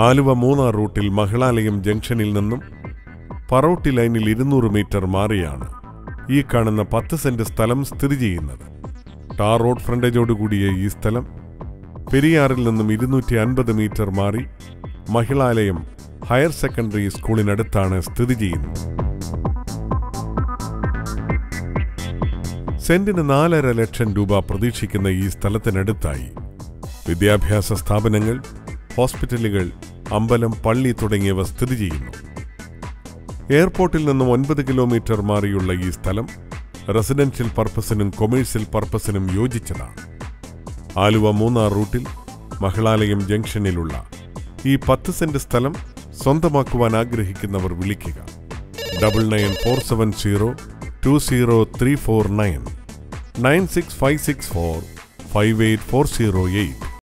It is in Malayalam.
ആലുവ മൂന്നാർ റൂട്ടിൽ മഹിളാലയം ജംഗ്ഷനിൽ നിന്നും പറോട്ടി ലൈനിൽ 200 മീറ്റർ മാറിയാണ് ഈ കാണുന്ന 10 സെന്റ് സ്ഥലം സ്ഥിതി ചെയ്യുന്നത്. ടാർ റോഡ് ഫ്രണ്ടേജോടുകൂടിയ ഈ സ്ഥലം പെരിയാറിൽ നിന്നും 250 മീറ്റർ മാറി മഹിളാലയം ഹയർ സെക്കൻഡറി സ്കൂളിനടുത്താണ് സ്ഥിതി ചെയ്യുന്നത്. സെന്റിന് 4.5 ലക്ഷം രൂപ പ്രതീക്ഷിക്കുന്ന ഈ സ്ഥലത്തിനടുത്തായി വിദ്യാഭ്യാസ സ്ഥാപനങ്ങൾ, ഹോസ്പിറ്റലുകൾ, അമ്പലം, പള്ളി തുടങ്ങിയവ സ്ഥിതി ചെയ്യുന്നു. എയർപോർട്ടിൽ നിന്നും 9 കിലോമീറ്റർ മാറിയുള്ള ഈ സ്ഥലം റെസിഡൻഷ്യൽ പർപ്പസിനും കൊമേഴ്സ്യൽ പർപ്പസിനും യോജിച്ചതാണ്. ആലുവ മൂന്നാർ റൂട്ടിൽ മഹിളാലയം ജംഗ്ഷനിലുള്ള ഈ 10 സെന്റ് സ്ഥലം സ്വന്തമാക്കുവാൻ ആഗ്രഹിക്കുന്നവർ വിളിക്കുക 9947020349 96564 58408.